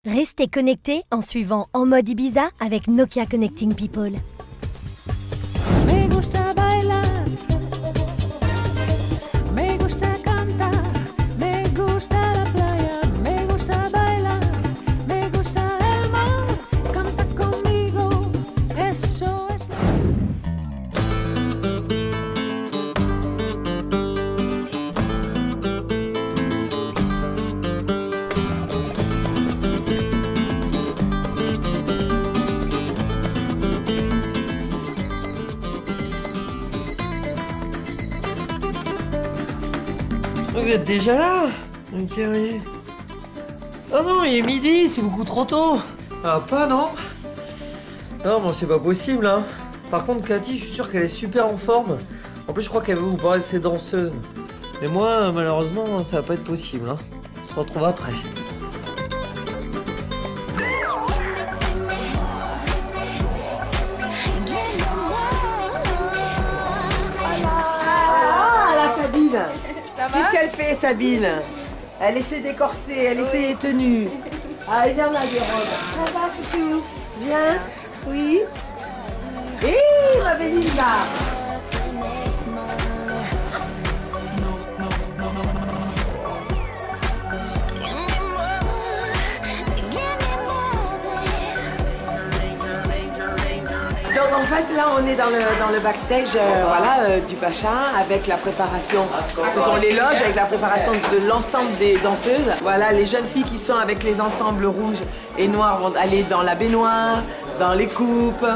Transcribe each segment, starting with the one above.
Restez connectés en suivant En Mode Ibiza avec Nokia Connecting People. Me gusta bailar, me gusta cantar, me gusta la playa, me gusta bailar, me gusta el mar, canta conmigo, eso es. Vous êtes déjà là? Ok, oui. Oh non, il est midi, c'est beaucoup trop tôt. Ah, pas, non? Non, mais c'est pas possible, hein. Par contre, Cathy, je suis sûr qu'elle est super en forme. En plus, je crois qu'elle veut vous parler de ses danseuses. Mais moi, malheureusement, ça va pas être possible, hein. On se retrouve après. Ah, la Sabine! Ça va? Qu'est-ce qu'elle fait, Sabine? Elle essaie d'écorcer, elle essaie les tenues. Ah, viens là, des robes. Ça va, chouchou? Bien? Oui? Hé, ma Belinda! Donc en fait là on est dans le backstage du Pacha avec la préparation. Ce sont les loges avec la préparation de l'ensemble des danseuses. Voilà, les jeunes filles qui sont avec les ensembles rouges et noirs vont aller dans la baignoire, dans les coupes.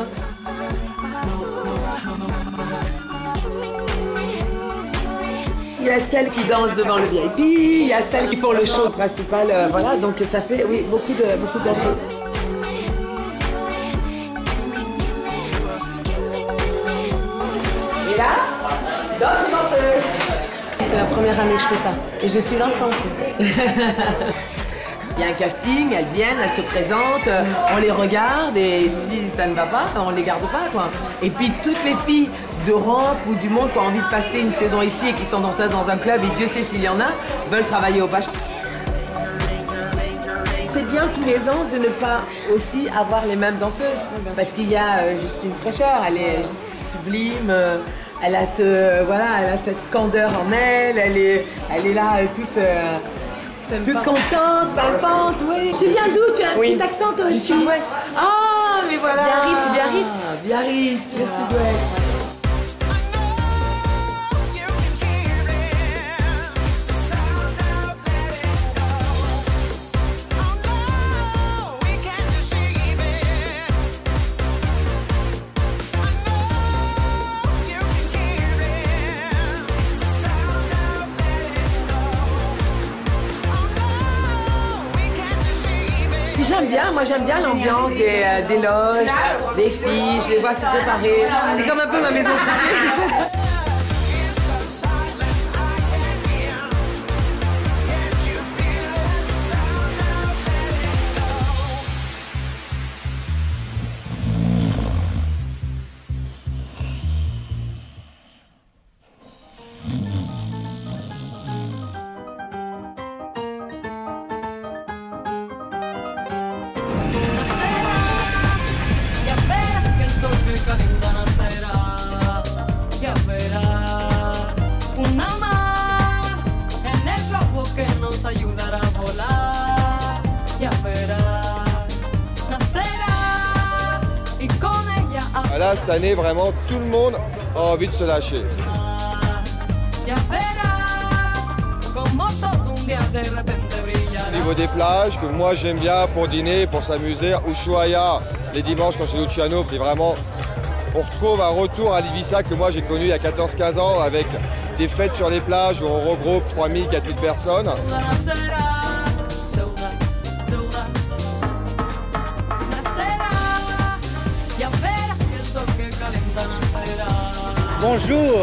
Il y a celles qui dansent devant le VIP, il y a celles qui font le show principal, voilà, donc ça fait oui, beaucoup de danseuses. Et là, d'autres danseuses. C'est la première année que je fais ça et je suis enchantée. Il y a un casting, elles viennent, elles se présentent, on les regarde et si ça ne va pas, on les garde pas quoi. Et puis toutes les filles d'Europe ou du monde qui ont envie de passer une saison ici et qui sont danseuses dans un club, et Dieu sait s'il y en a, veulent travailler au Pacha. C'est bien tous les ans de ne pas aussi avoir les mêmes danseuses parce qu'il y a juste une fraîcheur, elle est juste sublime. Elle a elle a cette candeur en elle, elle est là toute contente, pimpante, oui. Tu viens d'où? Tu as un petit accent toi aussi? Du sud-ouest. Ah, mais voilà. Biarritz, Biarritz. Biarritz, le sud-ouest. J'aime bien l'ambiance des loges, des filles, je les vois se préparer. C'est comme un peu ma maison privée. Là, cette année, vraiment, tout le monde a envie de se lâcher. Au niveau des plages, que moi j'aime bien pour dîner, pour s'amuser, Ushuaia, les dimanches quand c'est Luciano, c'est vraiment... On retrouve un retour à l'Ibiza que moi j'ai connu il y a 14-15 ans avec des fêtes sur les plages où on regroupe 3000, 4000 personnes. Bonjour,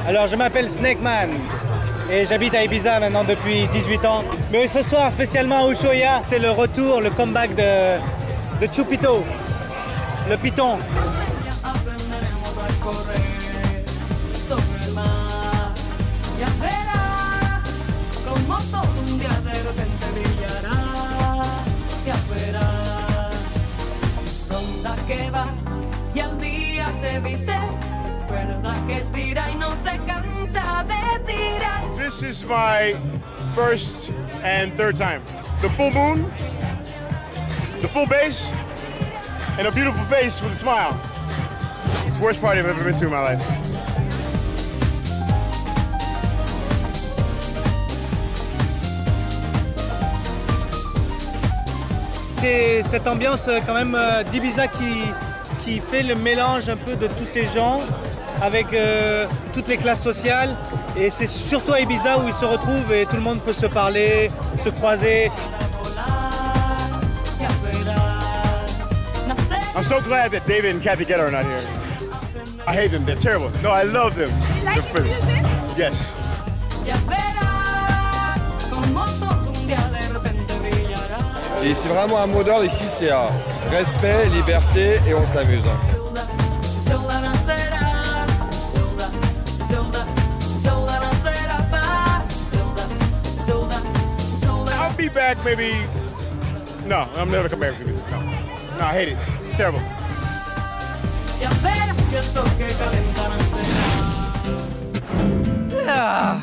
alors je m'appelle Snakeman et j'habite à Ibiza maintenant depuis 18 ans. Mais ce soir spécialement à Ushuaia, c'est le retour, le comeback de Chupito, le python. This is my first and third time. The full moon, the full bass, and a beautiful face with a smile. It's the worst party I've ever been to in my life. C'est cette ambiance quand même d'Ibiza qui fait le mélange un peu de tous ces gens avec toutes les classes sociales. Et c'est surtout à Ibiza où ils se retrouvent et tout le monde peut se parler, se croiser. I'm so glad that David and Kathy Guetta are not here. I hate them, they're terrible. No, I love them. You like this music? Yes. Et c'est vraiment un mot d'ordre ici, c'est respect, liberté et on s'amuse. I'll be back maybe. No, I'm never coming back to this. No, I hate it. It's terrible. Ah.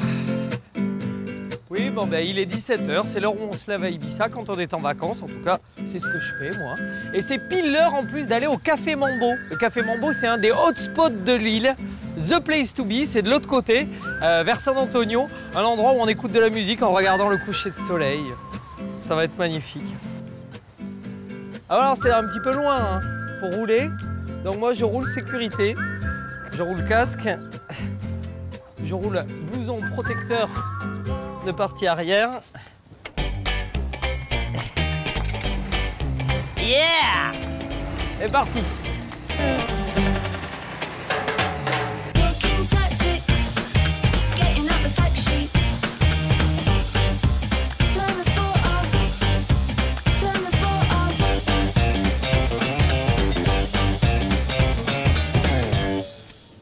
Oui, bon ben il est 17h, c'est l'heure où on se lève à Ibiza quand on est en vacances, en tout cas c'est ce que je fais moi. Et c'est pile l'heure en plus d'aller au Café Mambo. Le Café Mambo c'est un des hotspots de l'île, the place to be, c'est de l'autre côté, vers San Antonio, un endroit où on écoute de la musique en regardant le coucher de soleil. Ça va être magnifique. Alors c'est un petit peu loin hein, pour rouler, donc moi je roule sécurité, je roule casque, je roule blouson protecteur de partie arrière. Yeah! C'est parti!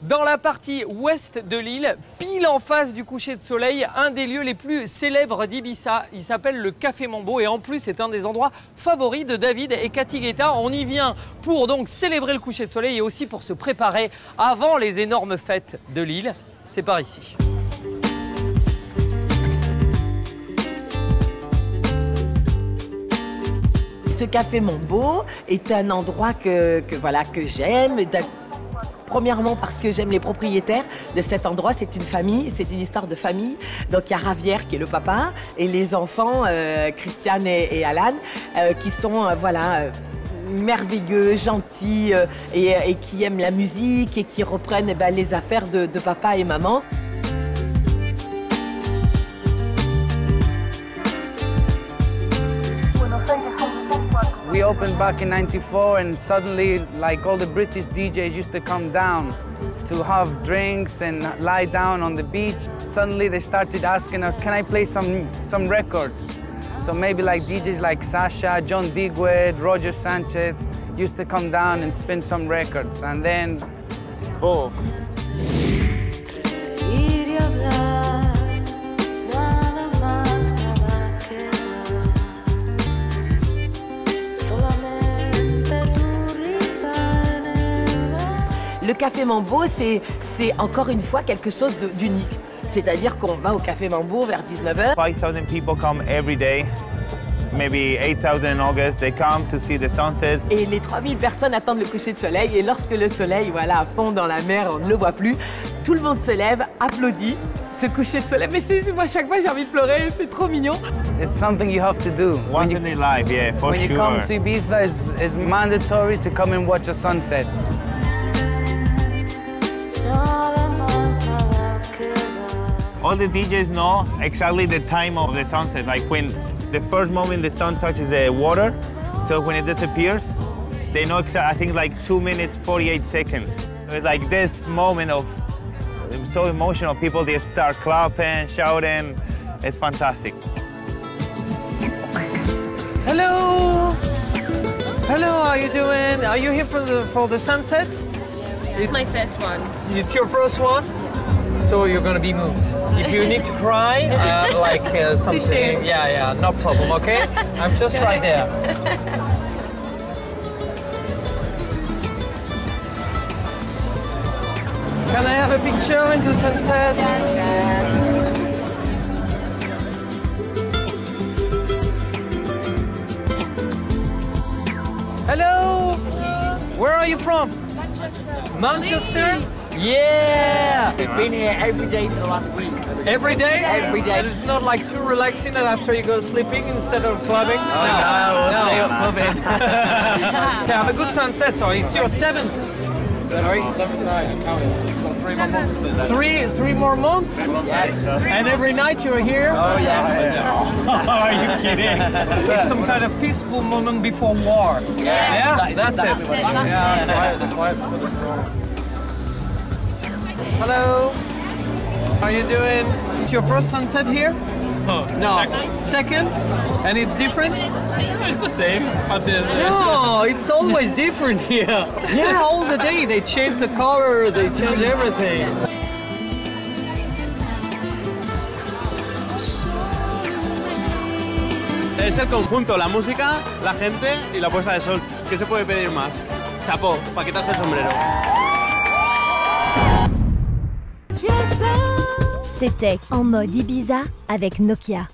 Dans la partie ouest de l'île, pile en face du coucher de soleil, un des lieux les plus célèbres d'Ibiza. Il s'appelle le Café Mambo et en plus c'est un des endroits favoris de David et Kathy Guetta. On y vient pour donc célébrer le coucher de soleil et aussi pour se préparer avant les énormes fêtes de l'île. C'est par ici. Ce Café Mambo est un endroit que j'aime. Premièrement parce que j'aime les propriétaires de cet endroit, c'est une famille, c'est une histoire de famille. Donc il y a Javier qui est le papa et les enfants, Christiane et Alan, qui sont merveilleux, gentils et qui aiment la musique et qui reprennent les affaires de papa et maman. We opened back in '94 and suddenly like all the British DJs used to come down to have drinks and lie down on the beach. Suddenly they started asking us, can I play some records? So maybe like DJs like Sasha, John Digweed, Roger Sanchez used to come down and spin some records and then, oh. Le Café Mambo, c'est encore une fois quelque chose d'unique. C'est-à-dire qu'on va au Café Mambo vers 19h. 5,000 people come every day. Maybe 8,000 in August, they come to see the sunset. Et les 3000 personnes attendent le coucher de soleil. Et lorsque le soleil fond dans la mer, on ne le voit plus, tout le monde se lève, applaudit ce coucher de soleil. Mais moi, chaque fois, j'ai envie de pleurer, c'est trop mignon. It's something you have to do. Once in your life, yeah, for sure. When you come to Ibiza, it's mandatory to come and watch a sunset. All the DJs know exactly the time of the sunset, like when the first moment the sun touches the water, so when it disappears, they know exactly, I think like 2 minutes, 48 seconds. So it's like this moment of so emotional, people they start clapping, shouting, it's fantastic. Hello! Hello, how are you doing? Are you here for the sunset? It's my first one. It's your first one? So you're gonna be moved. If you need to cry, something, yeah, no problem, okay? I'm just right there. picture in the sunset. Hello. Where are you from? Manchester. Yeah! We've been here every day for the last week. Every day? Every day. And it's not like too relaxing that after you go sleeping instead of clubbing? Oh, no, we'll stay up clubbing. Okay, have a good sunset, sorry. It's your 7th. Sorry? 3 more months? Yes. And every night you're here? Oh, yeah. Are you kidding? It's some kind of peaceful moment before war. Yeah, that's it. Hello. How are you doing? It's your first sunset here? No. Second? And it's different? It's the same, but No, it's always different here. Yeah, all the day they change the color, they change everything. Es el conjunto, la música, la gente y la puesta de sol. ¿Qué se puede pedir más? Chapó, para quitarse el sombrero. C'était En mode Ibiza avec Nokia.